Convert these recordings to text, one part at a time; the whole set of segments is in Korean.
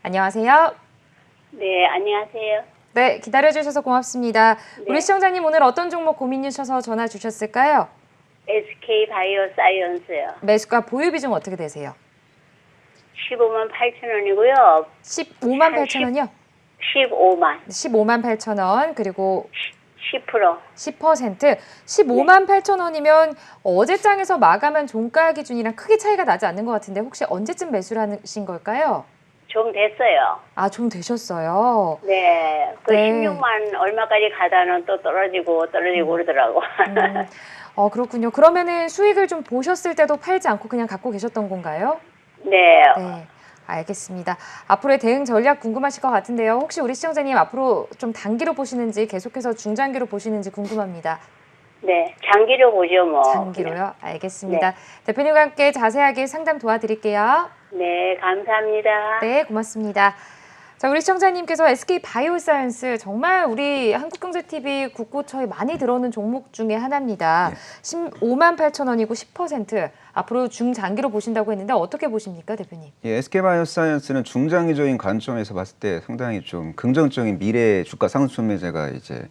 안녕하세요. 네, 안녕하세요. 네, 기다려주셔서 고맙습니다. 네. 우리 시청자님 오늘 어떤 종목 고민 주셔서 전화 주셨을까요? SK바이오사이언스요. 매수가 보유 비중 어떻게 되세요? 15만 8천 원이고요. 15만 8천 원이요? 15만. 15만 8천 원, 그리고 10%. 10%, 15만 8천 원이면 어제장에서 마감한 종가 기준이랑 크게 차이가 나지 않는 것 같은데 혹시 언제쯤 매수를 하신 걸까요? 좀 됐어요. 아, 좀 되셨어요. 네. 그 네. 16만 얼마까지 가다는 또 떨어지고 그러더라고. 그렇군요. 그러면은 수익을 좀 보셨을 때도 팔지 않고 그냥 갖고 계셨던 건가요? 네. 네, 알겠습니다. 앞으로의 대응 전략 궁금하실 것 같은데요. 혹시 우리 시청자님 앞으로 좀 단기로 보시는지 계속해서 중장기로 보시는지 궁금합니다. 네. 장기로 보죠, 뭐. 장기로요? 알겠습니다. 대표님과 함께 자세하게 상담 도와드릴게요. 네, 감사합니다. 네, 고맙습니다. 자, 우리 시청자님께서 SK바이오사이언스 정말 우리 한국경제TV 국고처에 많이 들어오는 종목 중에 하나입니다. 15만 8천 원이고 10% 앞으로 중장기로 보신다고 했는데 어떻게 보십니까, 대표님? 예, SK바이오사이언스는 중장기적인 관점에서 봤을 때 상당히 좀 긍정적인 미래 주가 상승 매제가 이제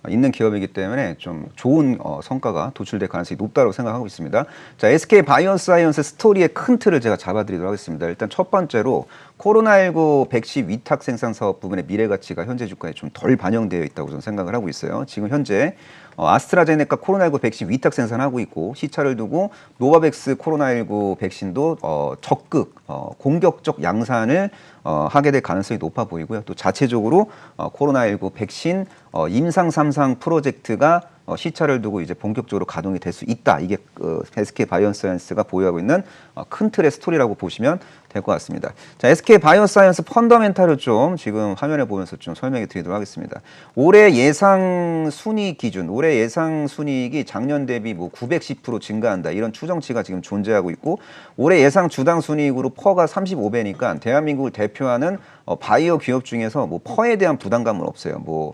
있는 기업이기 때문에 좀 좋은 성과가 도출될 가능성이 높다고 생각하고 있습니다. 자, SK바이오사이언스 스토리의 큰 틀을 제가 잡아드리도록 하겠습니다. 일단 첫 번째로 코로나19 백신 위탁 생산 사업 부분의 미래 가치가 현재 주가에 좀 덜 반영되어 있다고 저는 생각을 하고 있어요. 지금 현재 아스트라제네카 코로나19 백신 위탁 생산하고 있고 시차를 두고 노바백스 코로나19 백신도 적극 공격적 양산을 하게 될 가능성이 높아 보이고요. 또 자체적으로 코로나19 백신 임상 3상 프로젝트가 시차를 두고 이제 본격적으로 가동이 될 수 있다. 이게 SK바이오사이언스가 보유하고 있는 큰 틀의 스토리라고 보시면 될 것 같습니다. 자, SK바이오사이언스 펀더멘탈을 좀 지금 화면에 보면서 좀 설명해 드리도록 하겠습니다. 올해 예상 순이익 기준, 올해 예상 순이익이 작년 대비 뭐 910% 증가한다. 이런 추정치가 지금 존재하고 있고 올해 예상 주당 순이익으로 퍼가 35배니까 대한민국을 대표하는 바이오 기업 중에서 뭐 퍼에 대한 부담감은 없어요. 뭐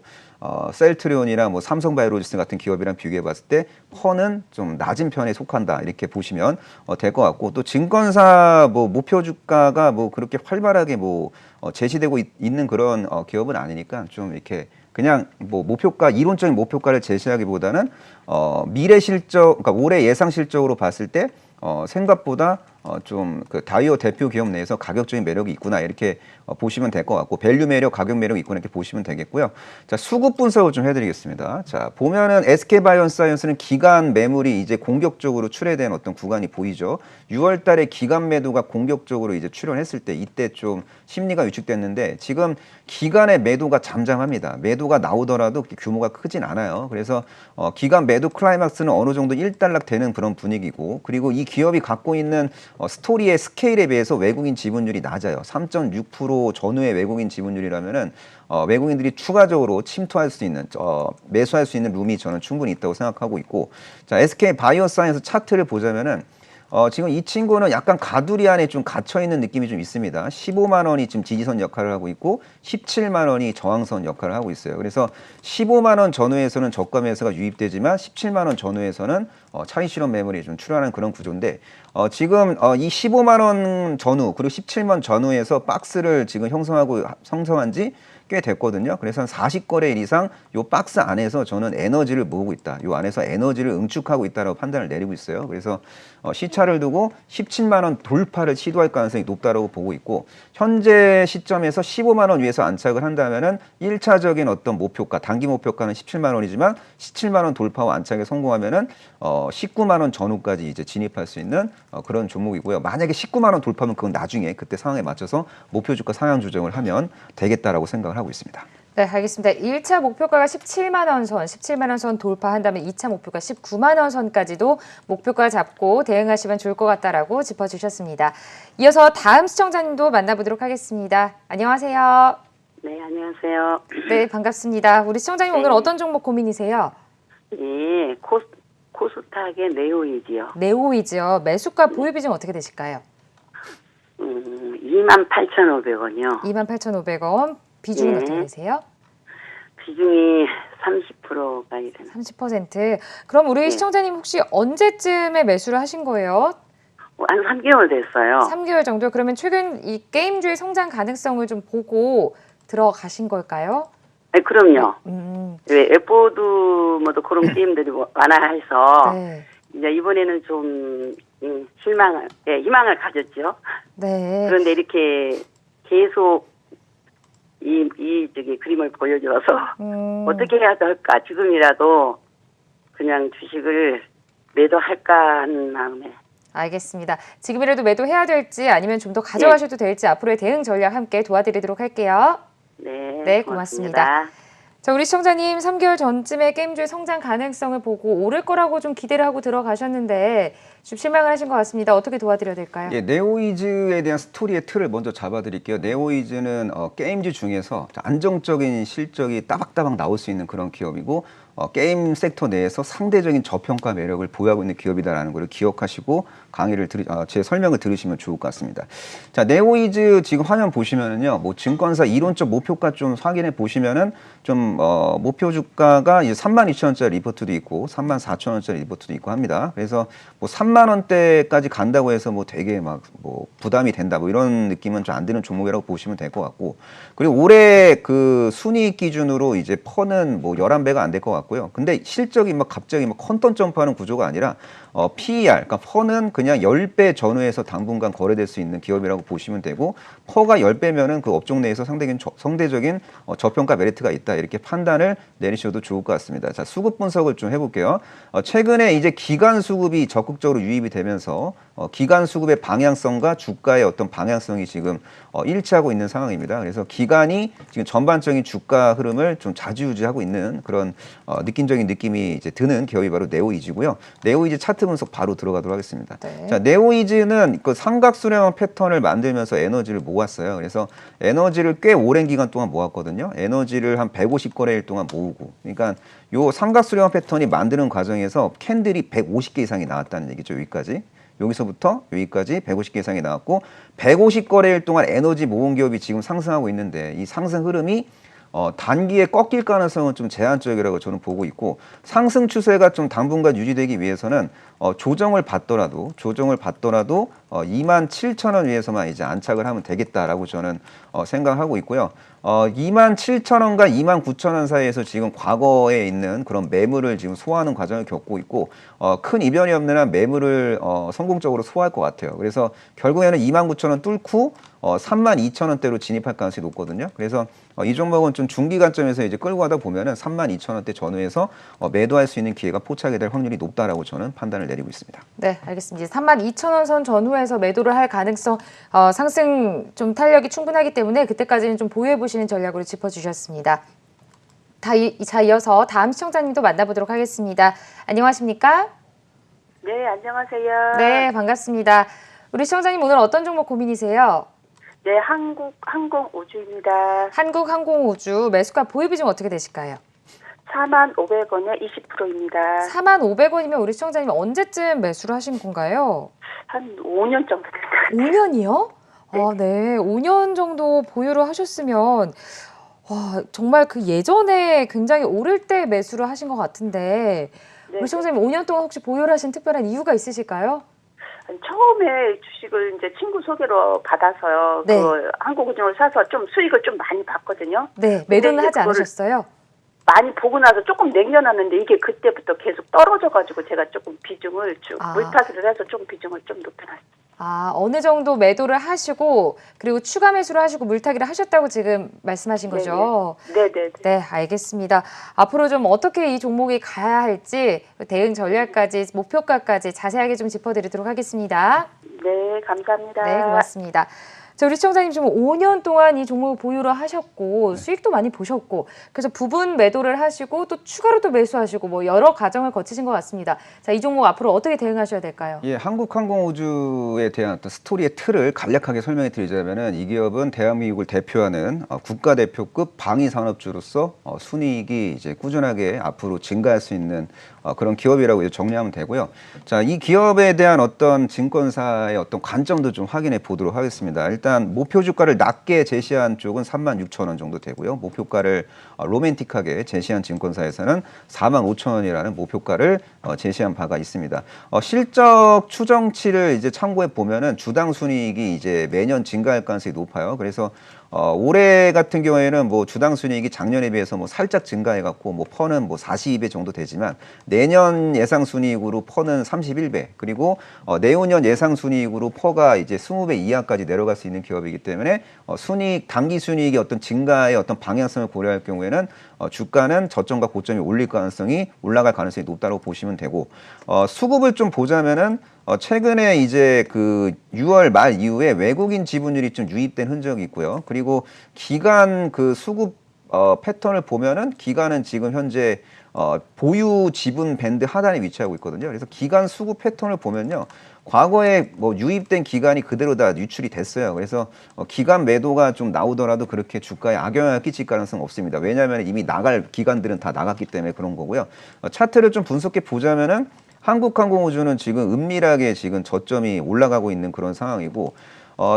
셀트리온이나 뭐 삼성바이오로지스 같은 기업이랑 비교해 봤을 때 퍼는 좀 낮은 편에 속한다 이렇게 보시면 될 것 같고 또 증권사 뭐 목표 주가가 뭐 그렇게 활발하게 뭐 제시되고 있는 그런 기업은 아니니까 좀 이렇게 그냥 뭐 목표가 이론적인 목표가를 제시하기보다는 미래 실적 그러니까 올해 예상 실적으로 봤을 때 생각보다 좀 그 다이오 대표 기업 내에서 가격적인 매력이 있구나 이렇게 보시면 될 것 같고 밸류 매력, 가격 매력이 있구나 이렇게 보시면 되겠고요. 자, 수급 분석을 좀 해드리겠습니다. 자, 보면은 SK바이오사이언스는 기간 매물이 이제 공격적으로 출회된 어떤 구간이 보이죠. 6월달에 기간 매도가 공격적으로 이제 출현했을 때 이때 좀 심리가 위축됐는데 지금 기간의 매도가 잠잠합니다. 매도가 나오더라도 규모가 크진 않아요. 그래서 기간 매도 클라이막스는 어느 정도 일단락되는 그런 분위기고 그리고 이 기업이 갖고 있는 스토리의 스케일에 비해서 외국인 지분율이 낮아요. 3.6% 전후의 외국인 지분율이라면은 외국인들이 추가적으로 침투할 수 있는 매수할 수 있는 룸이 저는 충분히 있다고 생각하고 있고 자, SK바이오사이언스 차트를 보자면은 지금 이 친구는 약간 가두리 안에 좀 갇혀있는 느낌이 좀 있습니다. 15만 원이 지금 지지선 역할을 하고 있고 17만 원이 저항선 역할을 하고 있어요. 그래서 15만 원 전후에서는 저가 매수가 유입되지만 17만 원 전후에서는 차익 실현 매물이 좀 출현하는 그런 구조인데 지금 이 15만 원 전후 그리고 17만 전후에서 박스를 지금 형성한 지 꽤 됐거든요. 그래서 한 40거래일 이상 요 박스 안에서 저는 에너지를 모으고 있다. 요 안에서 에너지를 응축하고 있다라고 판단을 내리고 있어요. 그래서 시차를 두고 17만 원 돌파를 시도할 가능성이 높다라고 보고 있고 현재 시점에서 15만 원 위에서 안착을 한다면은 1차적인 어떤 목표가 단기 목표가는 17만 원이지만 17만 원 돌파와 안착에 성공하면은 19만 원 전후까지 이제 진입할 수 있는 그런 종목이고요. 만약에 19만 원 돌파면 그건 나중에 그때 상황에 맞춰서 목표 주가 상향 조정을 하면 되겠다라고 생각을 하고 있습니다. 네, 알겠습니다. 1차 목표가가 17만 원 선, 17만 원 선 돌파한다면 2차 목표가 19만 원 선까지도 목표가 잡고 대응하시면 좋을 것 같다라고 짚어주셨습니다. 이어서 다음 시청자님도 만나보도록 하겠습니다. 안녕하세요. 네, 안녕하세요. 네, 반갑습니다. 우리 시청자님 오늘 어떤 종목 고민이세요? 예, 코스닥의 네오이지요. 네오이지요. 매수가 보유 비중 어떻게 되실까요? 28,500원이요. 28,500원. 비중은 어떻게 되세요? 비중이 30%가 되나? 30%. 그럼 우리 시청자님 혹시 언제쯤에 매수를 하신 거예요? 한 3개월 됐어요. 3개월 정도. 그러면 최근 이 게임주의 성장 가능성을 좀 보고 들어가신 걸까요? 네, 그럼요. 왜 앱보드 뭐도 그런 게임들이 많아해서 네. 이제 이번에는 좀 희망을 가졌죠. 네. 그런데 이렇게 계속 저기 그림을 보여줘서 어떻게 해야 될까? 지금이라도 그냥 주식을 매도할까 하는 마음에. 알겠습니다. 지금이라도 매도해야 될지 아니면 좀 더 가져가셔도 될지 앞으로의 대응 전략 함께 도와드리도록 할게요. 네, 고맙습니다. 자, 우리 시청자님 3개월 전쯤에 게임주의 성장 가능성을 보고 오를 거라고 좀 기대를 하고 들어가셨는데 좀 실망을 하신 것 같습니다. 어떻게 도와드려야 될까요? 예, 네오이즈에 대한 스토리의 틀을 먼저 잡아드릴게요. 네오이즈는 게임주 중에서 안정적인 실적이 따박따박 나올 수 있는 그런 기업이고 게임 섹터 내에서 상대적인 저평가 매력을 보유하고 있는 기업이다라는 걸 기억하시고 제 설명을 들으시면 좋을 것 같습니다. 자, 네오이즈 지금 화면 보시면은요, 뭐 증권사 이론적 목표가 좀 확인해 보시면은 좀 목표 주가가 이제 32,000원짜리 리포트도 있고 34,000원짜리 리포트도 있고 합니다. 그래서 뭐 3만 원대까지 간다고 해서 뭐 되게 막 뭐 부담이 된다 뭐 이런 느낌은 좀 안 드는 종목이라고 보시면 될 것 같고, 그리고 올해 그 순이익 기준으로 이제 퍼는 뭐 11배가 안 될 것 같고요. 근데 실적이 막 갑자기 막 컨턴 점프하는 구조가 아니라 PER, 그러니까 퍼는 그냥 10배 전후에서 당분간 거래될 수 있는 기업이라고 보시면 되고, 퍼가 10배면은 그 업종 내에서 상대적인 저평가 메리트가 있다, 이렇게 판단을 내리셔도 좋을 것 같습니다. 자, 수급 분석을 좀 해볼게요. 최근에 이제 기관 수급이 적극적으로 유입이 되면서 기관 수급의 방향성과 주가의 어떤 방향성이 지금 일치하고 있는 상황입니다. 그래서 기관이 지금 전반적인 주가 흐름을 좀 좌지우지하고 있는 그런 느낌적인 느낌이 이제 드는 기업이 바로 네오이즈고요. 네오이즈 차트 분석 바로 들어가도록 하겠습니다. 네. 자, 네오이즈는 그 삼각수렴 패턴을 만들면서 에너지를 모았어요. 그래서 에너지를 꽤 오랜 기간 동안 모았거든요. 에너지를 한 150거래일 동안 모으고, 그러니까 요 삼각수렴 패턴이 만드는 과정에서 캔들이 150개 이상이 나왔다는 얘기죠. 여기서부터 여기까지 150개 이상이 나왔고, 150거래일 동안 에너지 모은 기업이 지금 상승하고 있는데, 이 상승 흐름이 단기에 꺾일 가능성은 좀 제한적이라고 저는 보고 있고, 상승 추세가 좀 당분간 유지되기 위해서는 조정을 받더라도 27,000원 위에서만 이제 안착을 하면 되겠다라고 저는 생각하고 있고요. 27,000원과 29,000원 사이에서 지금 과거에 있는 그런 매물을 지금 소화하는 과정을 겪고 있고, 큰 이변이 없는 한 매물을 성공적으로 소화할 것 같아요. 그래서 결국에는 29,000원 뚫고 32,000원대로 진입할 가능성이 높거든요. 그래서 이 종목은 좀 중기 관점에서 이제 끌고 가다 보면은 32,000원대 전후에서 매도할 수 있는 기회가 포착이 될 확률이 높다라고 저는 판단을 내리고 있습니다. 네, 알겠습니다. 32,000원 선 전후에서 매도를 할 가능성, 상승 좀 탄력이 충분하기 때문에 그때까지는 좀 보유해 보시는 전략으로 짚어주셨습니다. 자, 이어서 다음 시청자님도 만나보도록 하겠습니다. 안녕하십니까? 네, 안녕하세요. 네, 반갑습니다. 우리 시청자님 오늘 어떤 종목 고민이세요? 네, 한국항공우주입니다. 한국항공우주 매수가 보유 비중 어떻게 되실까요? 45,500원에 20%입니다. 4,500원이면 우리 시청자님 언제쯤 매수를 하신 건가요? 한 5년 정도 됐어요. 5년이요? 네. 네. 5년 정도 보유를 하셨으면 정말 그 예전에 굉장히 오를 때 매수를 하신 것 같은데 네. 우리 시청자님 5년 동안 혹시 보유를 하신 특별한 이유가 있으실까요? 처음에 주식을 이제 친구 소개로 받아서요. 네. 그 한국은행을 사서 좀 수익을 좀 많이 봤거든요. 네, 매도는 이제 하지 그거를 않으셨어요? 많이 보고 나서 조금 남겨놨는데 이게 그때부터 계속 떨어져가지고 제가 조금 비중을 물타기를 해서 좀 비중을 좀 높여놨어요. 어느 정도 매도를 하시고 그리고 추가 매수를 하시고 물타기를 하셨다고 지금 말씀하신 거죠? 네네. 네, 알겠습니다. 앞으로 좀 어떻게 이 종목이 가야 할지 대응 전략까지 목표가까지 자세하게 좀 짚어드리도록 하겠습니다. 네, 감사합니다. 네, 고맙습니다. 자, 우리 시청자님 지금 5년 동안 이 종목을 보유를 하셨고 수익도 많이 보셨고 그래서 부분 매도를 하시고 또 추가로 또 매수하시고 뭐 여러 과정을 거치신 것 같습니다. 자, 이 종목 앞으로 어떻게 대응하셔야 될까요? 예, 한국항공우주에 대한 어떤 스토리의 틀을 간략하게 설명해 드리자면은, 이 기업은 대한민국을 대표하는 국가대표급 방위산업주로서 순이익이 이제 꾸준하게 앞으로 증가할 수 있는 그런 기업이라고 이제 정리하면 되고요. 자, 이 기업에 대한 어떤 증권사의 어떤 관점도 좀 확인해 보도록 하겠습니다. 일단 목표 주가를 낮게 제시한 쪽은 36,000원 정도 되고요. 목표가를 로맨틱하게 제시한 증권사에서는 45,000원이라는 목표가를 제시한 바가 있습니다. 실적 추정치를 이제 참고해 보면은 주당 순이익이 이제 매년 증가할 가능성이 높아요. 그래서 올해 같은 경우에는 뭐 주당 순이익이 작년에 비해서 뭐 살짝 증가해 갖고 뭐 퍼는 뭐 42배 정도 되지만 내년 예상 순이익으로 퍼는 31배, 그리고 내후년 예상 순이익으로 퍼가 이제 20배 이하까지 내려갈 수 있는 기업이기 때문에 순이익, 단기 순이익의 어떤 증가의 어떤 방향성을 고려할 경우에는 주가는 저점과 고점이 올라갈 가능성이 높다고 보시면 되고, 수급을 좀 보자면은 최근에 이제 그 6월 말 이후에 외국인 지분율이 좀 유입된 흔적이 있고요. 그리고 기간 그 수급 패턴을 보면은 기간은 지금 현재 보유 지분 밴드 하단에 위치하고 있거든요. 그래서 기간 수급 패턴을 보면요, 과거에 뭐 유입된 기간이 그대로 다 유출이 됐어요. 그래서 기간 매도가 좀 나오더라도 그렇게 주가에 악영향을 끼칠 가능성은 없습니다. 왜냐하면 이미 나갈 기간들은 다 나갔기 때문에 그런 거고요. 차트를 좀 분석해 보자면은 한국항공우주는 지금 은밀하게 지금 저점이 올라가고 있는 그런 상황이고,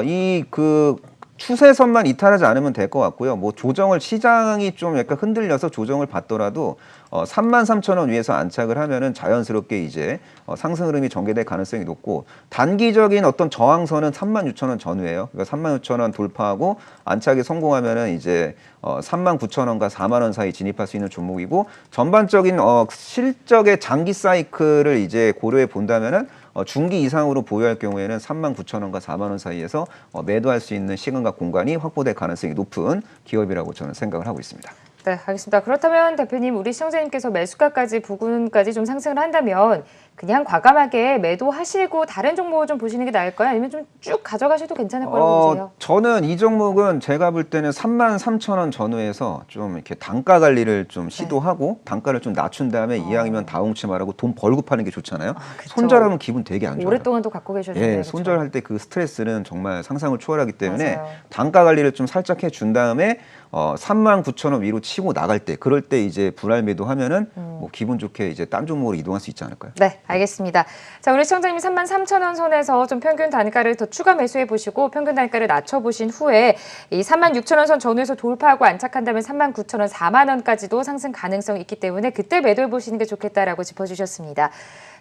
이 그 추세선만 이탈하지 않으면 될 것 같고요. 뭐 조정을, 시장이 좀 약간 흔들려서 조정을 받더라도 33,000원 위에서 안착을 하면은 자연스럽게 이제 상승 흐름이 전개될 가능성이 높고, 단기적인 어떤 저항선은 36,000원 전후예요. 그러니까 36,000원 돌파하고 안착에 성공하면은 이제 39,000원과 4만 원 사이 진입할 수 있는 종목이고, 전반적인 실적의 장기 사이클을 이제 고려해 본다면은 중기 이상으로 보유할 경우에는 39,000원과 4만 원 사이에서 매도할 수 있는 시간과 공간이 확보될 가능성이 높은 기업이라고 저는 생각을 하고 있습니다. 네, 알겠습니다. 그렇다면 대표님, 우리 시청자님께서 매수가까지 부근까지 좀 상승을 한다면 그냥 과감하게 매도하시고 다른 종목을 좀 보시는 게 나을까요? 아니면 좀 쭉 가져가셔도 괜찮을 거라고 보세요? 저는 이 종목은 제가 볼 때는 33,000원 전후에서 좀 이렇게 단가 관리를 좀 시도하고 단가를 좀 낮춘 다음에 이왕이면 다홍치 말하고 돈 벌고 파는 게 좋잖아요. 그쵸. 손절하면 기분 되게 안 좋아요. 오랫동안 또 갖고 계셔야잖아요. 예, 그쵸? 손절할 때 그 스트레스는 정말 상상을 초월하기 때문에 맞아요. 단가 관리를 좀 살짝 해준 다음에 39,000원 위로 치고 나갈 때, 그럴 때 이제 분할 매도하면은 뭐 기분 좋게 이제 딴 종목으로 이동할 수 있지 않을까요? 네, 알겠습니다. 자, 우리 시청자님 33,000원 선에서 좀 평균 단가를 더 추가 매수해 보시고 평균 단가를 낮춰 보신 후에 이 36,000원 선 전후에서 돌파하고 안착한다면 39,000원, 4만 원까지도 상승 가능성이 있기 때문에 그때 매도해 보시는 게 좋겠다라고 짚어주셨습니다.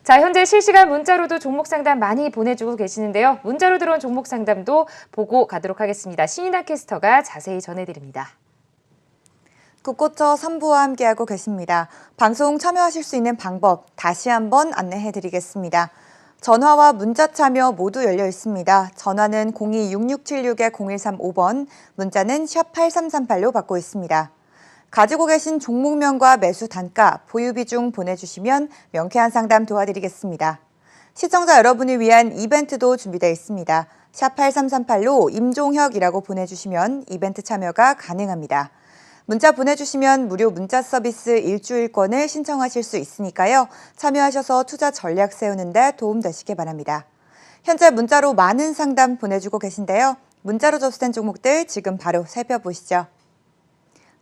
자, 현재 실시간 문자로도 종목 상담 많이 보내주고 계시는데요. 문자로 들어온 종목 상담도 보고 가도록 하겠습니다. 신인아 캐스터가 자세히 전해드립니다. 국고처 3부와 함께하고 계십니다. 방송 참여하실 수 있는 방법 다시 한번 안내해드리겠습니다. 전화와 문자 참여 모두 열려 있습니다. 전화는 02-6676-0135번, 문자는 샵 8338로 받고 있습니다. 가지고 계신 종목명과 매수 단가, 보유 비중 보내주시면 명쾌한 상담 도와드리겠습니다. 시청자 여러분을 위한 이벤트도 준비되어 있습니다. 샵 8338로 임종혁이라고 보내주시면 이벤트 참여가 가능합니다. 문자 보내주시면 무료 문자 서비스 일주일권을 신청하실 수 있으니까요. 참여하셔서 투자 전략 세우는 데 도움 되시기 바랍니다. 현재 문자로 많은 상담 보내주고 계신데요. 문자로 접수된 종목들 지금 바로 살펴보시죠.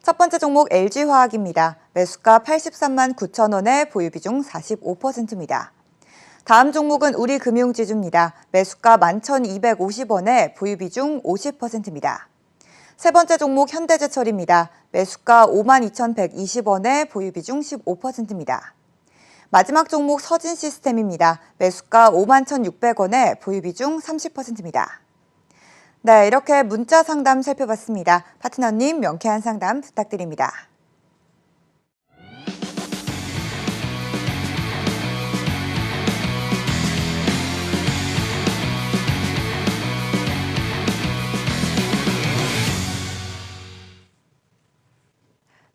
첫 번째 종목 LG화학입니다. 매수가 83만 9천 원에 보유 비중 45%입니다. 다음 종목은 우리금융지주입니다. 매수가 11,250원에 보유 비중 50%입니다. 세 번째 종목 현대제철입니다. 매수가 52,120원에 보유 비중 15%입니다. 마지막 종목 서진시스템입니다. 매수가 51,600원에 보유 비중 30%입니다. 네, 이렇게 문자 상담 살펴봤습니다. 파트너님 명쾌한 상담 부탁드립니다.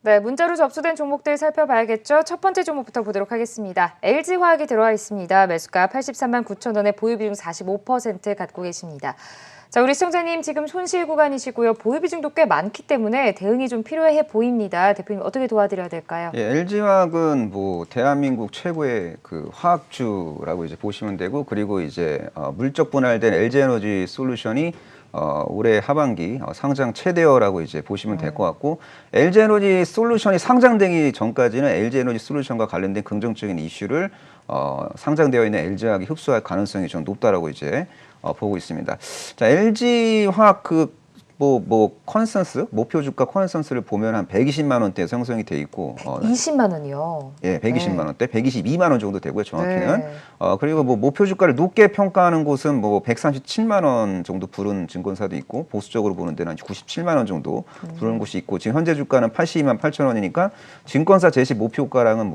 네, 문자로 접수된 종목들 살펴봐야겠죠. 첫 번째 종목부터 보도록 하겠습니다. LG화학이 들어와 있습니다. 매수가 83만 9천 원에 보유 비중 45% 갖고 계십니다. 자, 우리 시청자님 지금 손실 구간이시고요. 보유 비중도 꽤 많기 때문에 대응이 좀 필요해 보입니다. 대표님 어떻게 도와드려야 될까요? 예, LG화학은 뭐 대한민국 최고의 그 화학주라고 이제 보시면 되고, 그리고 이제 물적 분할된 LG에너지 솔루션이 올해 하반기 상장 최대어라고 이제 보시면 될 것 같고 LG에너지 솔루션이 상장되기 전까지는 LG에너지 솔루션과 관련된 긍정적인 이슈를 상장되어 있는 LG화학이 흡수할 가능성이 좀 높다라고 이제 보고 있습니다. 자, LG화학 컨센서스 목표 주가 컨센서스를 보면 한 120만 원대 형성이 돼 있고 20만 원이요. 예, 120만 원대, 122만 원 정도 되고요, 정확히는. 네. 그리고 목표 주가를 높게 평가하는 곳은 137만 원 정도 부른 증권사도 있고 보수적으로 보는 데는 한 97만 원 정도 부르는 곳이 있고 지금 현재 주가는 82만 8천 원이니까 증권사 제시 목표가랑은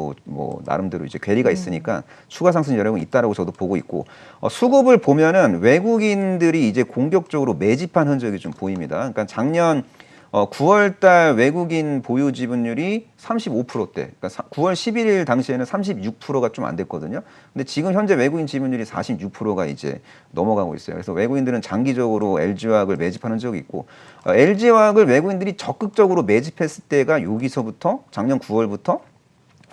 나름대로 이제 괴리가 있으니까 추가 상승 여력은 있다라고 저도 보고 있고 수급을 보면은 외국인들이 이제 공격적으로 매집한 흔적이 좀 보입니다. 그러니까 작년 9월달 외국인 보유 지분율이 35%대. 그러니까 9월 11일 당시에는 36%가 좀 안 됐거든요. 근데 지금 현재 외국인 지분율이 46%가 이제 넘어가고 있어요. 그래서 외국인들은 장기적으로 LG화학을 매집하는 적이 있고 LG화학을 외국인들이 적극적으로 매집했을 때가 여기서부터 작년 9월부터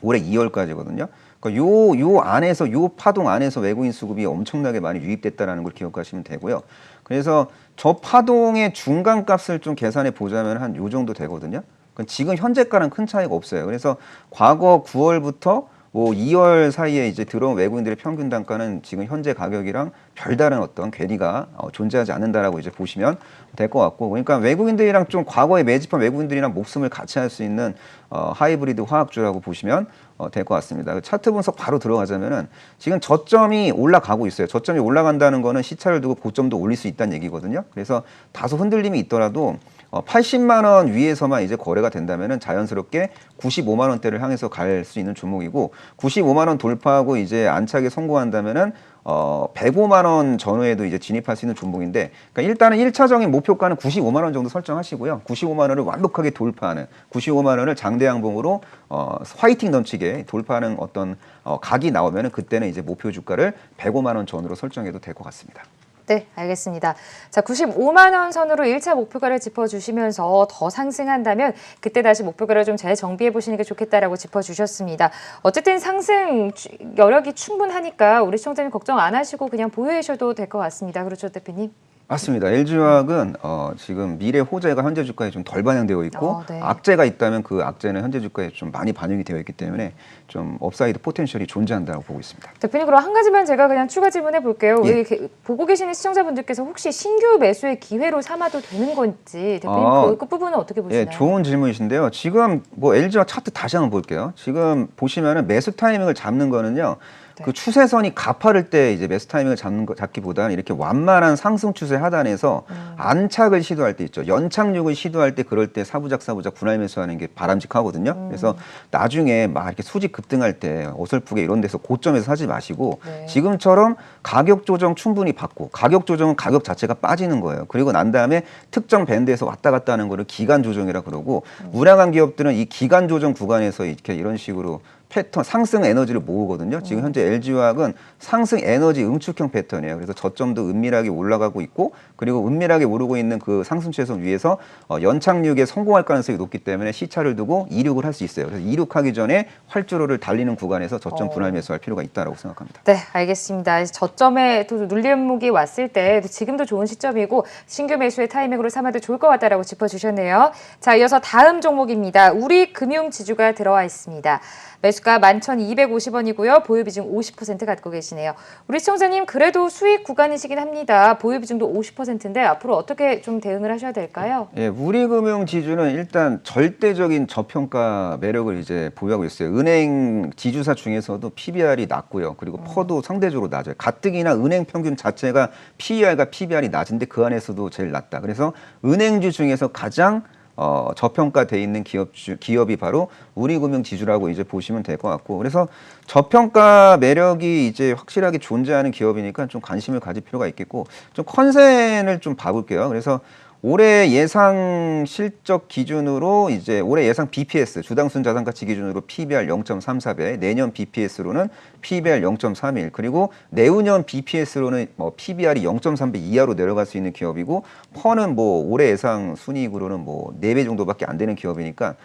올해 2월까지거든요. 그러니까 요 안에서 요 파동 안에서 외국인 수급이 엄청나게 많이 유입됐다라는 걸 기억하시면 되고요. 그래서 저 파동의 중간 값을 좀 계산해 보자면 한 요 정도 되거든요. 그러니까 지금 현재가랑 큰 차이가 없어요. 그래서 과거 9월부터 2월 사이에 이제 들어온 외국인들의 평균 단가는 지금 현재 가격이랑 별다른 어떤 괴리가 존재하지 않는다라고 이제 보시면 될 것 같고, 그러니까 외국인들이랑 좀 과거에 매집한 외국인들이랑 목숨을 같이 할 수 있는 하이브리드 화학주라고 보시면 될 것 같습니다. 차트 분석 바로 들어가자면은 지금 저점이 올라가고 있어요. 저점이 올라간다는 거는 시차를 두고 고점도 올릴 수 있다는 얘기거든요. 그래서 다소 흔들림이 있더라도 80만 원 위에서만 이제 거래가 된다면은 자연스럽게 95만 원대를 향해서 갈 수 있는 종목이고 95만 원 돌파하고 이제 안착에 성공한다면은 105만 원 전후에도 이제 진입할 수 있는 종목인데, 그러니까 일단은 1차적인 목표가는 95만 원 정도 설정하시고요. 95만 원을 완벽하게 돌파하는 95만 원을 장대양봉으로 화이팅 넘치게 돌파하는 어떤 각이 나오면은 그때는 이제 목표 주가를 105만 원 전후로 설정해도 될 것 같습니다. 네, 알겠습니다. 자, 95만 원 선으로 1차 목표가를 짚어주시면서 더 상승한다면 그때 다시 목표가를 좀 잘 정비해 보시는 게 좋겠다라고 짚어주셨습니다. 어쨌든 상승 여력이 충분하니까 우리 시청자님 걱정 안 하시고 그냥 보유하셔도 될 것 같습니다. 그렇죠, 대표님? 맞습니다. LG화학은 지금 미래 호재가 현재 주가에 좀 덜 반영되어 있고 네. 악재가 있다면 그 악재는 현재 주가에 좀 많이 반영이 되어 있기 때문에 좀 업사이드 포텐셜이 존재한다고 보고 있습니다. 대표님, 그럼 한 가지만 제가 그냥 추가 질문해 볼게요. 예. 우리 보고 계시는 시청자분들께서 혹시 신규 매수의 기회로 삼아도 되는 건지 대표님 그 부분은 어떻게 보시나요? 예, 좋은 질문이신데요. 지금 LG화 차트 다시 한번 볼게요. 지금 보시면은 매수 타이밍을 잡는 거는요. 네. 그 추세선이 가파를 때 이제 매수 타이밍을 잡기보다는 이렇게 완만한 상승 추세 하단에서 안착을 시도할 때 있죠. 연착륙을 시도할 때 그럴 때 사부작 분할 매수하는 게 바람직하거든요. 그래서 나중에 막 이렇게 수직 급등할 때 어설프게 이런 데서 고점에서 사지 마시고 네. 지금처럼 가격 조정 충분히 받고, 가격 조정은 가격 자체가 빠지는 거예요. 그리고 난 다음에 특정 밴드에서 왔다 갔다 하는 거를 기간 조정이라 그러고 우량한 기업들은 이 기간 조정 구간에서 이렇게 이런 식으로 패턴, 상승 에너지를 모으거든요. 지금 현재 LG화학은 상승 에너지 응축형 패턴이에요. 그래서 저점도 은밀하게 올라가고 있고, 그리고 은밀하게 오르고 있는 그 상승 최선 위에서 연착륙에 성공할 가능성이 높기 때문에 시차를 두고 이륙을 할 수 있어요. 그래서 이륙하기 전에 활주로를 달리는 구간에서 저점 분할 매수할 필요가 있다고 생각합니다. 네, 알겠습니다. 저점에 또 눌림목이 왔을 때 지금도 좋은 시점이고 신규 매수의 타이밍으로 삼아도 좋을 것 같다라고 짚어주셨네요. 자, 이어서 다음 종목입니다. 우리금융지주가 들어와 있습니다. 매수가 11,250원이고요. 보유 비중 50% 갖고 계시네요. 우리 시청자님, 그래도 수익 구간이시긴 합니다. 보유 비중도 50%인데 앞으로 어떻게 좀 대응을 하셔야 될까요? 예, 우리금융지주는 일단 절대적인 저평가 매력을 이제 보유하고 있어요. 은행 지주사 중에서도 PBR이 낮고요. 그리고 퍼도 상대적으로 낮아요. 가뜩이나 은행 평균 자체가 PER과 PBR이 낮은데 그 안에서도 제일 낮다. 그래서 은행주 중에서 가장 저평가돼 있는 기업이 바로 우리금융지주라고 이제 보시면 될 것 같고, 그래서 저평가 매력이 이제 확실하게 존재하는 기업이니까 좀 관심을 가질 필요가 있겠고, 좀 컨센을 좀 봐볼게요. 그래서 올해 예상 실적 기준으로 이제 올해 예상 BPS 주당순 자산가치 기준으로 PBR 0.34배, 내년 BPS로는 PBR 0.31, 그리고 내후년 BPS로는 PBR이 0.3배 이하로 내려갈 수 있는 기업이고, 퍼는 올해 예상 순이익으로는 4배 정도밖에 안 되는 기업이니까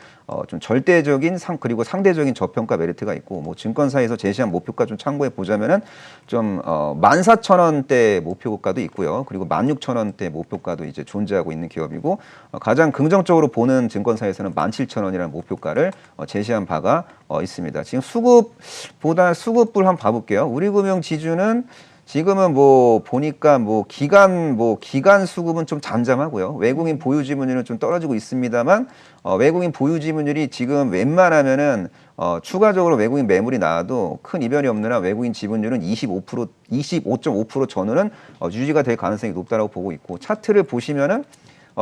좀 절대적인 그리고 상대적인 저평가 메리트가 있고 뭐 증권사에서 제시한 목표가 좀 참고해 보자면은 좀 14,000원대 목표가도 있고요. 그리고 16,000원대 목표가도 이제 존재하고 있는 기업이고 가장 긍정적으로 보는 증권사에서는 17,000원이라는 목표가를 제시한 바가 있습니다. 지금 수급불 한번 봐볼게요. 우리금융 지주는 지금은 뭐 보니까 기간 수급은 좀 잠잠하고요. 외국인 보유 지분율은 좀 떨어지고 있습니다만 외국인 보유 지분율이 지금 웬만하면은 추가적으로 외국인 매물이 나와도 큰 이변이 없느나 외국인 지분율은 25.5% 전후는 유지가 될 가능성이 높다라고 보고 있고 차트를 보시면은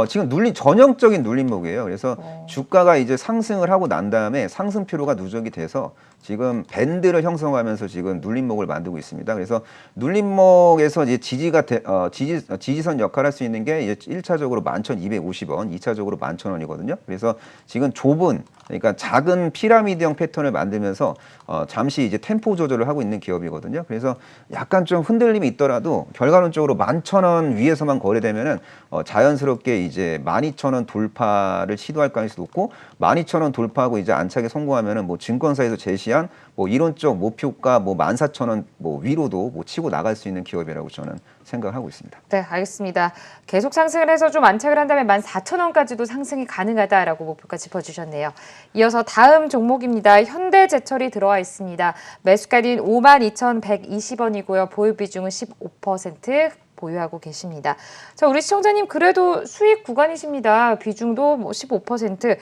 지금 전형적인 눌림목이에요. 그래서 주가가 이제 상승을 하고 난 다음에 상승 피로가 누적이 돼서 지금 밴드를 형성하면서 지금 눌림목을 만들고 있습니다. 그래서 눌림목에서 이제 지지선 역할을 할 수 있는 게 이제 1차적으로 11,250원, 2차적으로 11,000원이거든요. 그래서 지금 그러니까 작은 피라미드형 패턴을 만들면서 잠시 이제 템포 조절을 하고 있는 기업이거든요. 그래서 약간 좀 흔들림이 있더라도 결과론적으로 11,000원 위에서만 거래되면은 자연스럽게 이제 12,000원 돌파를 시도할 가능성이 높고 12,000원 돌파하고 이제 안착에 성공하면은 뭐 증권사에서 제시한 뭐 이론적 목표가 뭐 14,000원 뭐 위로도 뭐 치고 나갈 수 있는 기업이라고 저는 생각하고 있습니다. 네, 알겠습니다. 계속 상승을 해서 좀 안착을 한다면 14,000원까지도 상승이 가능하다라고 목표가 짚어주셨네요. 이어서 다음 종목입니다. 현대제철이 들어와 있습니다. 매수가는 52,120원이고요. 보유 비중은 15% 보유하고 계십니다. 자, 우리 시청자님 그래도 수익 구간이십니다. 비중도 뭐 15%.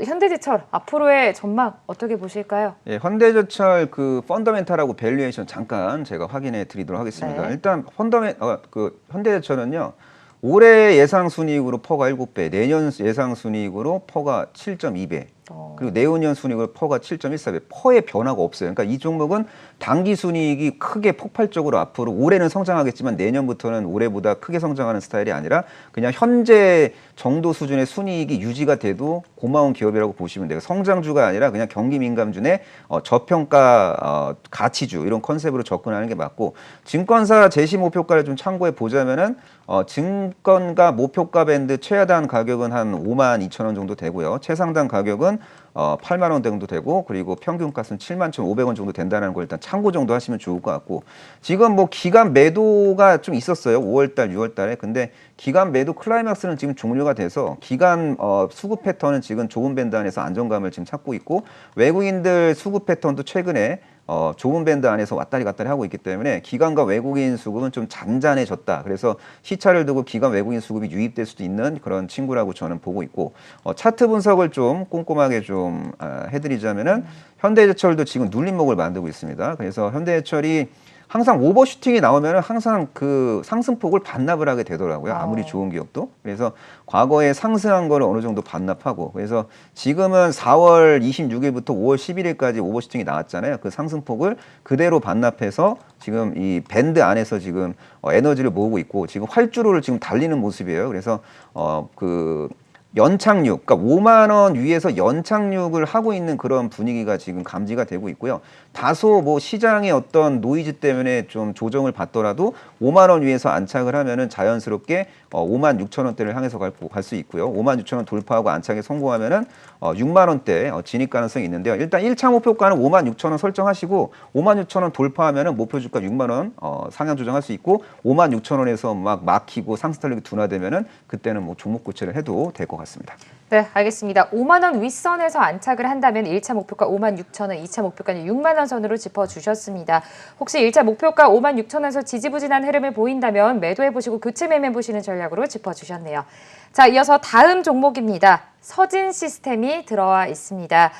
현대제철 앞으로의 전망 어떻게 보실까요? 예, 현대제철 그 펀더멘탈하고 밸류에이션 잠깐 제가 확인해 드리도록 하겠습니다. 네. 일단 현대제철은요. 올해 예상 순이익으로 퍼가 7배, 내년 예상 순이익으로 퍼가 7.2배. 그리고 내후년 순이익으로 퍼가 7.14배. 퍼의 변화가 없어요. 그러니까 이 종목은 단기 순이익이 크게 폭발적으로 앞으로 올해는 성장하겠지만 내년부터는 올해보다 크게 성장하는 스타일이 아니라 그냥 현재 정도 수준의 순이익이 유지가 돼도 고마운 기업이라고 보시면 돼요. 성장주가 아니라 그냥 경기 민감주의 저평가 가치주 이런 컨셉으로 접근하는 게 맞고 증권사 제시 목표가를 좀 참고해 보자면은 증권가 목표가 밴드 최하단 가격은 한 52,000원 정도 되고요. 최상단 가격은 8만 원 정도 되고 그리고 평균가는 71,500원 정도 된다는 걸 일단 참고 정도 하시면 좋을 것 같고 지금 뭐 기간 매도가 좀 있었어요. 5월달, 6월달에. 근데 기간 매도 클라이막스는 지금 종료가 돼서 기간 수급 패턴은 지금 좁은 밴드 안에서 안정감을 지금 찾고 있고 외국인들 수급 패턴도 최근에 좁은 밴드 안에서 왔다리 갔다리 하고 있기 때문에 기관과 외국인 수급은 좀 잔잔해졌다. 그래서 시차를 두고 기관 외국인 수급이 유입될 수도 있는 그런 친구라고 저는 보고 있고 차트 분석을 좀 꼼꼼하게 좀 해드리자면은 현대제철도 지금 눌림목을 만들고 있습니다. 그래서 현대제철이 항상 오버슈팅이 나오면 항상 그 상승폭을 반납을 하게 되더라고요. 아무리 좋은 기업도. 그래서 과거에 상승한 거를 어느 정도 반납하고 그래서 지금은 4월 26일부터 5월 11일까지 오버슈팅이 나왔잖아요. 그 상승폭을 그대로 반납해서 지금 이 밴드 안에서 지금 에너지를 모으고 있고 지금 활주로를 지금 달리는 모습이에요. 그래서 연착륙, 그러니까 5만 원 위에서 연착륙을 하고 있는 그런 분위기가 지금 감지가 되고 있고요. 다소 뭐 시장의 어떤 노이즈 때문에 좀 조정을 받더라도 5만 원 위에서 안착을 하면은 자연스럽게 5만 6천 원대를 향해서 갈 수 있고요. 5만 6천 원 돌파하고 안착에 성공하면은 6만 원대 진입 가능성이 있는데요. 일단 1차 목표가는 5만 6천 원 설정하시고 5만 6천 원 돌파하면은 목표 주가 6만 원 상향 조정할 수 있고 5만 6천 원에서 막 막히고 상승 탄력이 둔화되면은 그때는 뭐 종목 교체를 해도 될 것 같습니다. 네, 알겠습니다. 5만 원 윗선에서 안착을 한다면 1차 목표가 5만 6천 원, 2차 목표가는 6만 원 선으로 짚어주셨습니다. 혹시 1차 목표가 5만 6천 원에서 지지부진한 흐름을 보인다면 매도해보시고 교체 매매해보시는 전략으로 짚어주셨네요. 자, 이어서 다음 종목입니다. 서진시스템이 들어와 있습니다.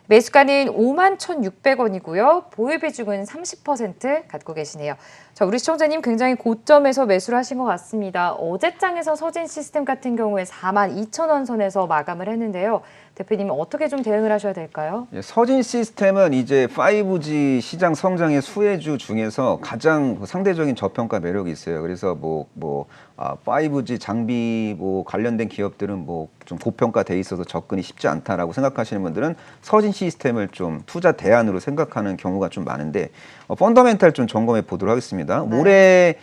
매수가는 5만 1,600원이고요. 보유 비중은 30% 갖고 계시네요. 자, 우리 시청자님 굉장히 고점에서 매수를 하신 것 같습니다. 어제장에서 서진시스템 같은 경우에 4만 2천 원 선에서 마감을 했는데요. 대표님 어떻게 좀 대응을 하셔야 될까요? 예, 서진시스템은 이제 5G 시장 성장의 수혜주 중에서 가장 상대적인 저평가 매력이 있어요. 그래서 5G 장비 관련된 기업들은 뭐 좀 고평가돼 있어서 접근이 쉽지 않다라고 생각하시는 분들은 서진시스템을 좀 투자 대안으로 생각하는 경우가 좀 많은데 펀더멘탈 좀 점검해 보도록 하겠습니다. 올해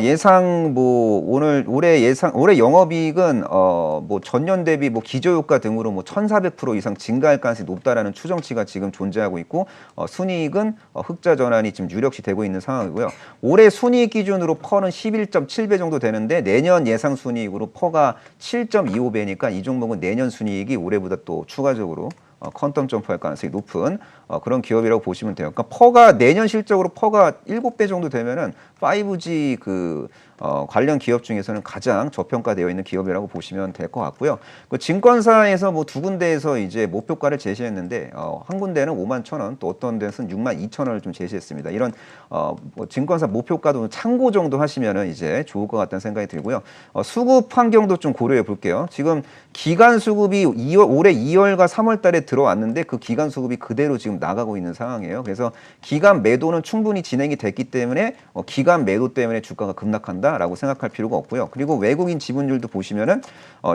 예상 올해 영업이익은 뭐 전년 대비 뭐 기저효과 등으로 뭐 1,400% 이상 증가할 가능성이 높다라는 추정치가 지금 존재하고 있고 순이익은 흑자 전환이 지금 유력시 되고 있는 상황이고요. 올해 순이익 기준으로 퍼는 11.7배 정도 되는데 내년 예상 순이익으로 퍼가 7.25배니까 이 종목은 내년 순이익이 올해보다 또 추가적으로 퀀텀 점프할 가능성이 높은 그런 기업이라고 보시면 돼요. 그러니까 퍼가 내년 실적으로 퍼가 7배 정도 되면은 5G 관련 기업 중에서는 가장 저평가되어 있는 기업이라고 보시면 될 것 같고요. 그 증권사에서 뭐 두 군데에서 이제 목표가를 제시했는데 한 군데는 51,000원, 또 어떤 데는 62,000원을 좀 제시했습니다. 이런 뭐 증권사 목표가도 참고 정도 하시면은 이제 좋을 것 같다는 생각이 들고요. 수급 환경도 좀 고려해 볼게요. 지금 기간 수급이 올해 2월과 3월달에 들어왔는데 그 기간 수급이 그대로 지금 나가고 있는 상황이에요. 그래서 기간 매도는 충분히 진행이 됐기 때문에 기간 매도 때문에 주가가 급락한다라고 생각할 필요가 없고요. 그리고 외국인 지분율도 보시면은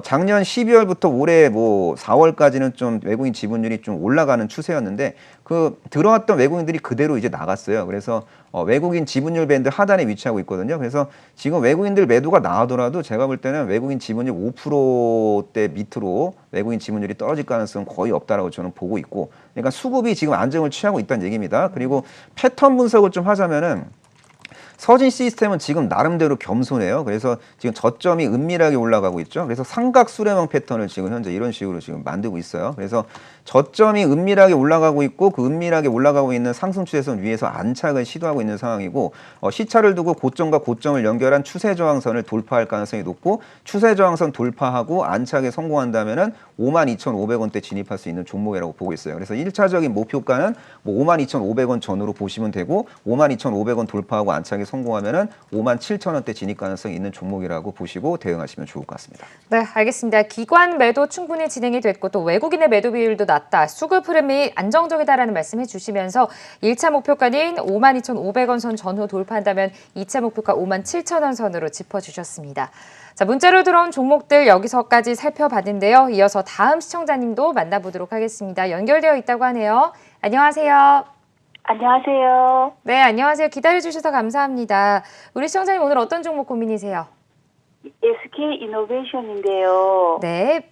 작년 12월부터 올해 뭐 4월까지는 좀 외국인 지분율이 좀 올라가는 추세였는데 그 들어왔던 외국인들이 그대로 이제 나갔어요. 그래서 외국인 지분율 밴드 하단에 위치하고 있거든요. 그래서 지금 외국인들 매도가 나오더라도 제가 볼 때는 외국인 지분율 5%대 밑으로 외국인 지분율이 떨어질 가능성은 거의 없다라고 저는 보고 있고, 그러니까 수급이 지금 안정을 취하고 있다는 얘기입니다. 그리고 패턴 분석을 좀 하자면은 서진 시스템은 지금 나름대로 겸손해요. 그래서 지금 저점이 은밀하게 올라가고 있죠. 그래서 삼각 수렴형 패턴을 지금 현재 이런 식으로 지금 만들고 있어요. 그래서 저점이 은밀하게 올라가고 있고 그 은밀하게 올라가고 있는 상승 추세선 위에서 안착을 시도하고 있는 상황이고 시차를 두고 고점과 고점을 연결한 추세 저항선을 돌파할 가능성이 높고 추세 저항선 돌파하고 안착에 성공한다면은 52,500원대 진입할 수 있는 종목이라고 보고 있어요. 그래서 1차적인 목표가는 뭐 52,500원 전후로 보시면 되고 52,500원 돌파하고 안착에 성공하면은 57,000원대 진입 가능성이 있는 종목이라고 보시고 대응하시면 좋을 것 같습니다. 네, 알겠습니다. 기관 매도 충분히 진행이 됐고 또 외국인의 매도 비율도 낮다. 수급 흐름이 안정적이다라는 말씀해 주시면서 1차 목표가인 52,500원 선 전후 돌파한다면 2차 목표가 57,000원 선으로 짚어주셨습니다. 자, 문자로 들어온 종목들 여기서까지 살펴봤는데요. 이어서 다음 시청자님도 만나보도록 하겠습니다. 연결되어 있다고 하네요. 안녕하세요. 안녕하세요. 네, 안녕하세요. 기다려주셔서 감사합니다. 우리 시청자님 오늘 어떤 종목 고민이세요? SK 이노베이션인데요. 네,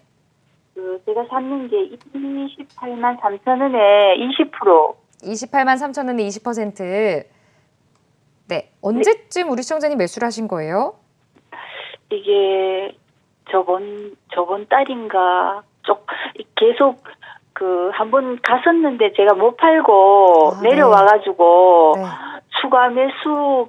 제가 샀는 게 28만 3천 원에 20%. 28만 3천 원에 20%. 네, 언제쯤 우리 시청자님 매수를 하신 거예요? 이게 저번 달인가 계속 한번 갔었는데 제가 못 팔고 네. 내려와가지고 네. 추가 매수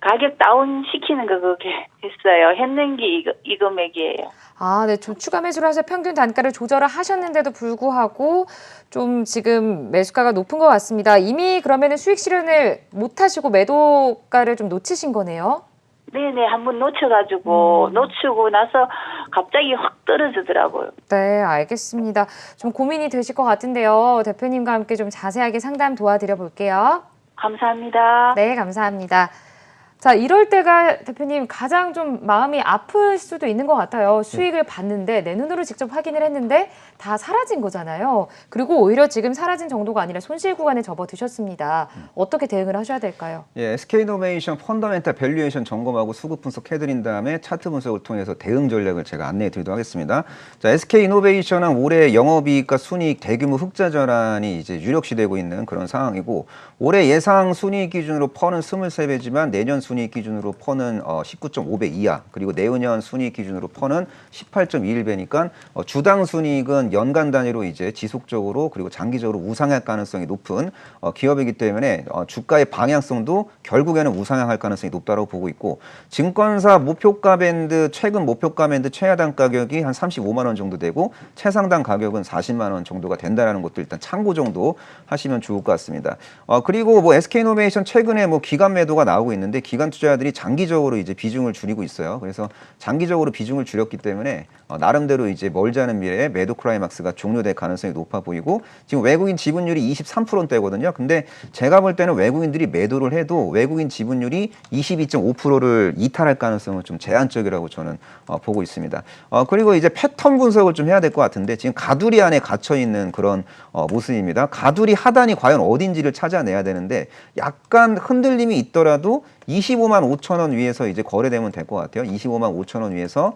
가격 다운 시키는 거 그게 했어요. 했는 게 이 금액이에요. 아, 네, 좀 추가 매수를 해서 평균 단가를 조절을 하셨는데도 불구하고 좀 지금 매수가가 높은 것 같습니다. 이미 그러면은 수익 실현을 못 하시고 매도가를 좀 놓치신 거네요? 네네, 한번 놓치고 나서 갑자기 확 떨어지더라고요. 네, 알겠습니다. 좀 고민이 되실 것 같은데요. 대표님과 함께 좀 자세하게 상담 도와드려 볼게요. 감사합니다. 네, 감사합니다. 자, 이럴 때가 대표님 가장 좀 마음이 아플 수도 있는 것 같아요. 수익을 봤는데 내 눈으로 직접 확인을 했는데 다 사라진 거잖아요. 그리고 오히려 지금 사라진 정도가 아니라 손실 구간에 접어드셨습니다. 어떻게 대응을 하셔야 될까요? 예, SK이노베이션 펀더멘탈 밸류에이션 점검하고 수급 분석해드린 다음에 차트 분석을 통해서 대응 전략을 제가 안내해 드리도록 하겠습니다. 자, SK이노베이션은 올해 영업이익과 순이익 대규모 흑자 전환이 이제 유력시되고 있는 그런 상황이고 올해 예상 순이익 기준으로 퍼는 23배지만 내년 순이익 기준으로 퍼는 19.5배 이하, 그리고 내후년 순이익 기준으로 퍼는 18.21배니까 주당 순이익은 연간 단위로 이제 지속적으로 그리고 장기적으로 우상향할 가능성이 높은 기업이기 때문에 주가의 방향성도 결국에는 우상향할 가능성이 높다고 보고 있고, 증권사 목표가 밴드 최근 목표가 밴드 최하단 가격이 한 35만 원 정도 되고 최상단 가격은 40만 원 정도가 된다라는 것도 일단 참고 정도 하시면 좋을 것 같습니다. 그리고 뭐 SK이노베이션 최근에 뭐 기간 매도가 나오고 있는데 기관 투자자들이 장기적으로 이제 비중을 줄이고 있어요. 그래서 장기적으로 비중을 줄였기 때문에 나름대로 이제 멀지 않은 미래에 매도 클라이막스가 종료될 가능성이 높아 보이고 지금 외국인 지분율이 23%대거든요. 근데 제가 볼 때는 외국인들이 매도를 해도 외국인 지분율이 22.5%를 이탈할 가능성은 좀 제한적이라고 저는 보고 있습니다. 그리고 이제 패턴 분석을 좀 해야 될 것 같은데 지금 가두리 안에 갇혀 있는 그런 모습입니다. 가두리 하단이 과연 어딘지를 찾아내야 되는데 약간 흔들림이 있더라도 25만 5천 원 위에서 이제 거래되면 될 것 같아요. 25만 5천 원 위에서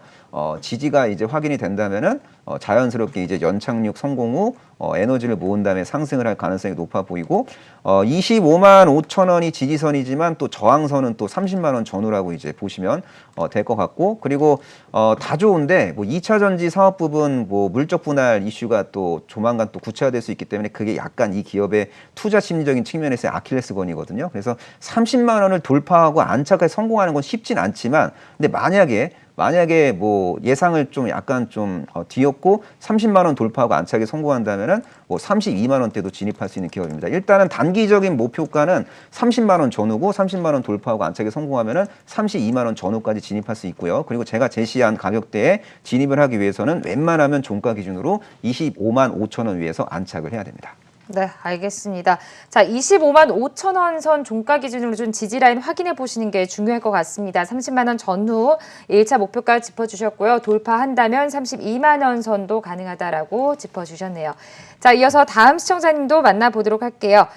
지지가 이제 확인이 된다면은 자연스럽게 이제 연착륙 성공 후 에너지를 모은 다음에 상승을 할 가능성이 높아 보이고 25만 5천 원이 지지선이지만 또 저항선은 또 30만 원 전후라고 이제 보시면 될 것 같고 그리고 다 좋은데 뭐 2차 전지 사업 부분 뭐 물적 분할 이슈가 또 조만간 또 구체화될 수 있기 때문에 그게 약간 이 기업의 투자 심리적인 측면에서의 아킬레스건이거든요. 그래서 30만 원을 돌파하고 안착에 성공하는 건 쉽진 않지만 근데 만약에 뭐 예상을 좀 약간 좀 뒤엎고 30만 원 돌파하고 안착에 성공한다면은 뭐 32만 원대도 진입할 수 있는 기업입니다. 일단은 단기적인 목표가는 30만 원 전후고 30만 원 돌파하고 안착에 성공하면은 32만 원 전후까지 진입할 수 있고요. 그리고 제가 제시한 가격대에 진입을 하기 위해서는 웬만하면 종가 기준으로 25만 5천 원 위에서 안착을 해야 됩니다. 네, 알겠습니다. 자, 25만 5천 원 선 종가 기준으로 준 지지라인 확인해 보시는 게 중요할 것 같습니다. 30만 원 전후 1차 목표가 짚어주셨고요. 돌파한다면 32만 원 선도 가능하다라고 짚어주셨네요. 자, 이어서 다음 시청자님도 만나보도록 할게요.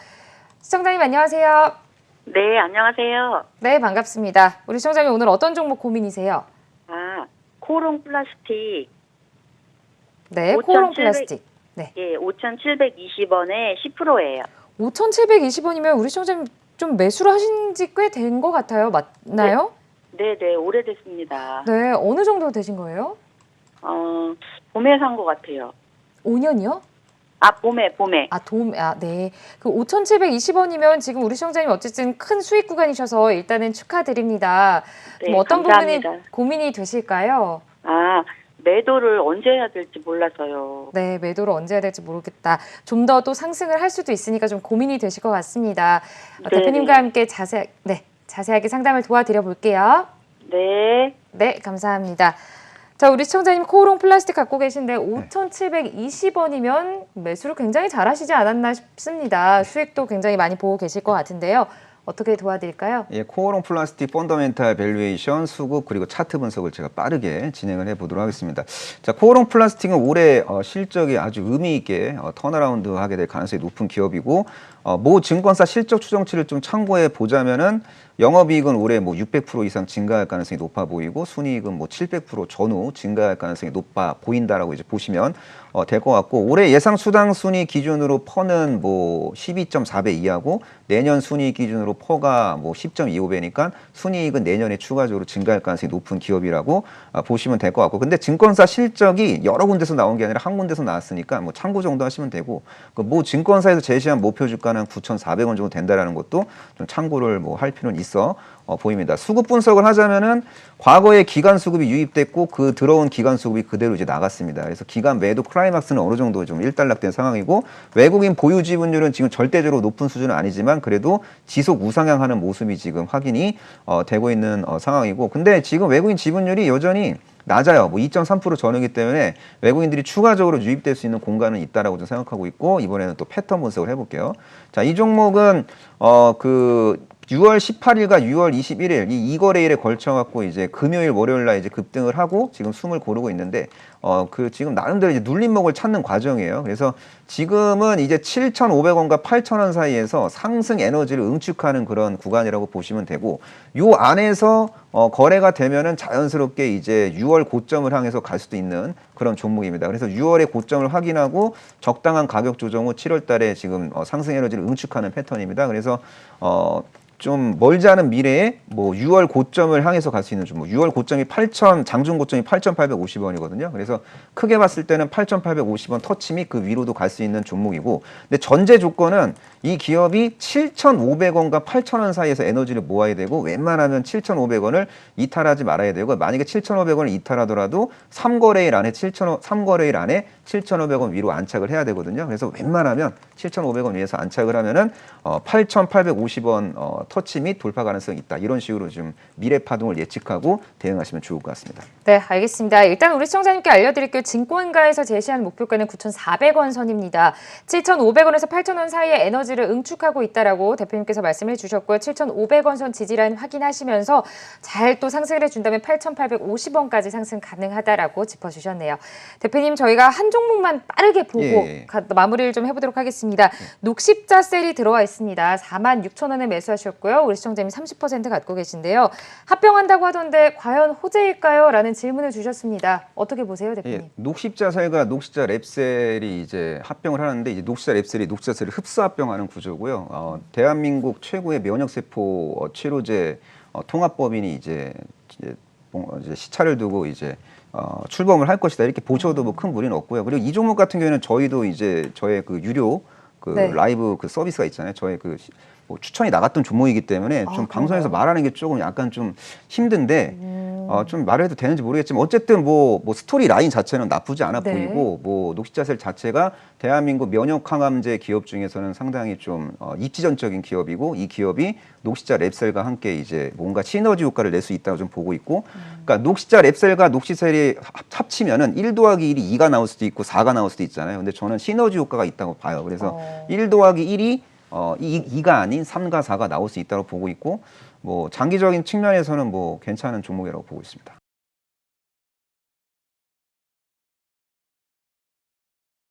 시청자님 안녕하세요. 네, 안녕하세요. 네, 반갑습니다. 우리 시청자님 오늘 어떤 종목 고민이세요? 코롱 플라스틱. 네, 5,700 코오롱 플라스틱. 네. 예, 5,720원에 10%예요. 5,720원이면 우리 시청자님 좀 매수를 하신 지 꽤 된 것 같아요. 맞나요? 네, 오래됐습니다. 네, 어느 정도 되신 거예요? 봄에 산 것 같아요. 5년이요? 봄에. 네. 그 5,720원이면 지금 우리 시청자님 어쨌든 큰 수익 구간이셔서 일단은 축하드립니다. 네, 뭐 어떤 감사합니다. 부분이 고민이 되실까요? 매도를 언제 해야 될지 몰라서요. 네, 매도를 언제 해야 될지 모르겠다. 좀 더 또 상승을 할 수도 있으니까 좀 고민이 되실 것 같습니다. 네. 대표님과 함께 자세하게 상담을 도와드려 볼게요. 네. 네, 감사합니다. 자, 우리 시청자님 코오롱 플라스틱 갖고 계신데 5,720원이면 매수를 굉장히 잘하시지 않았나 싶습니다. 수익도 굉장히 많이 보고 계실 것 같은데요. 어떻게 도와드릴까요? 예, 코오롱 플라스틱 펀더멘탈 밸류에이션, 수급 그리고 차트 분석을 제가 빠르게 진행을 해보도록 하겠습니다. 자, 코오롱 플라스틱은 올해 실적이 아주 의미 있게 턴어라운드 하게 될 가능성이 높은 기업이고 모 증권사 실적 추정치를 좀 참고해 보자면은 영업이익은 올해 뭐 600% 이상 증가할 가능성이 높아 보이고 순이익은 뭐 700% 전후 증가할 가능성이 높아 보인다라고 이제 보시면 될 것 같고 올해 예상 수당 순이 기준으로 퍼는 뭐 12.4배 이하고 내년 순이익 기준으로 퍼가 뭐 10.25배니까 순이익은 내년에 추가적으로 증가할 가능성이 높은 기업이라고 보시면 될 것 같고 근데 증권사 실적이 여러 군데서 나온 게 아니라 한 군데서 나왔으니까 뭐 참고 정도 하시면 되고 뭐 증권사에서 제시한 목표 주가는 9,400원 정도 된다라는 것도 좀 참고를 뭐 할 필요는 있어 보입니다. 수급 분석을 하자면은 과거에 기간 수급이 유입됐고 그 들어온 기간 수급이 그대로 이제 나갔습니다. 그래서 기간 매도 클라이막스는 어느 정도 좀 일단락된 상황이고 외국인 보유 지분율은 지금 절대적으로 높은 수준은 아니지만 그래도 지속 우상향하는 모습이 지금 확인이 되고 있는 상황이고 근데 지금 외국인 지분율이 여전히 낮아요. 뭐 2.3% 전후이기 때문에 외국인들이 추가적으로 유입될 수 있는 공간은 있다라고 좀 생각하고 있고 이번에는 또 패턴 분석을 해볼게요. 자, 이 종목은 그 6월 18일과 6월 21일 이 거래일에 걸쳐 갖고 이제 금요일 월요일 날 이제 급등을 하고 지금 숨을 고르고 있는데 그 지금 나름대로 이제 눌림목을 찾는 과정이에요. 그래서 지금은 이제 7,500원과 8,000원 사이에서 상승 에너지를 응축하는 그런 구간이라고 보시면 되고 요 안에서 거래가 되면은 자연스럽게 이제 6월 고점을 향해서 갈 수도 있는 그런 종목입니다. 그래서 6월의 고점을 확인하고 적당한 가격 조정 후 7월 달에 지금 상승 에너지를 응축하는 패턴입니다. 그래서 좀 멀지 않은 미래에 뭐 6월 고점을 향해서 갈 수 있는 종목. 6월 고점이 장중 고점이 8,850원이거든요. 그래서 크게 봤을 때는 8,850원 터치 및 그 위로도 갈 수 있는 종목이고 근데 전제 조건은 이 기업이 7,500원과 8,000원 사이에서 에너지를 모아야 되고 웬만하면 7,500원을 이탈하지 말아야 되고 만약에 7,500원을 이탈하더라도 3거래일 안에 7,500원 위로 안착을 해야 되거든요. 그래서 웬만하면 7,500원 위에서 안착을 하면은 8,850원 터치 및 돌파 가능성이 있다. 이런 식으로 좀 미래 파동을 예측하고 대응하시면 좋을 것 같습니다. 네, 알겠습니다. 일단 우리 시청자님께 알려드릴게요. 증권가에서 제시한 목표가는 9,400원 선입니다. 7,500원에서 8,000원 사이에 에너지를 응축하고 있다라고 대표님께서 말씀해 주셨고요. 7,500원 선 지지라인 확인하시면서 잘 또 상승을 해준다면 8,850원까지 상승 가능하다라고 짚어주셨네요. 대표님, 저희가 한 종목만 빠르게 보고 예. 마무리를 좀 해보도록 하겠습니다. 녹십자 셀이 들어와 있습니다. 46,000원에 매수하셨고요. 우리 시청자님 30% 갖고 계신데요. 합병한다고 하던데 과연 호재일까요? 라는 질문을 주셨습니다. 어떻게 보세요, 대표님? 예, 녹십자셀과 녹십자 랩셀이 이제 합병을 하는데 이제 녹십자 랩셀이 녹십자셀을 흡수 합병하는 구조고요. 대한민국 최고의 면역세포 치료제 통합법인이 이제 시차를 두고 이제 출범을 할 것이다 이렇게 보셔도 뭐 큰 무리는 없고요. 그리고 이 종목 같은 경우에는 저희도 이제 저의 그 유료 네. 라이브 그 서비스가 있잖아요. 저의 뭐 추천이 나갔던 종목이기 때문에 좀 방송에서 말하는 게 조금 약간 좀 힘든데 좀 말해도 되는지 모르겠지만 어쨌든 뭐 스토리 라인 자체는 나쁘지 않아 네. 보이고 뭐 녹십자셀 자체가 대한민국 면역 항암제 기업 중에서는 상당히 좀 입지전적인 기업이고 이 기업이 녹십자 랩셀과 함께 이제 뭔가 시너지 효과를 낼 수 있다고 좀 보고 있고 그러니까 녹십자 랩셀과 녹시셀이 합치면은 1 더하기 1이 2가 나올 수도 있고 4가 나올 수도 있잖아요. 근데 저는 시너지 효과가 있다고 봐요. 그래서 1 더하기 1이 2가 아닌 3과 4가 나올 수 있다고 보고 있고 뭐 장기적인 측면에서는 뭐 괜찮은 종목이라고 보고 있습니다.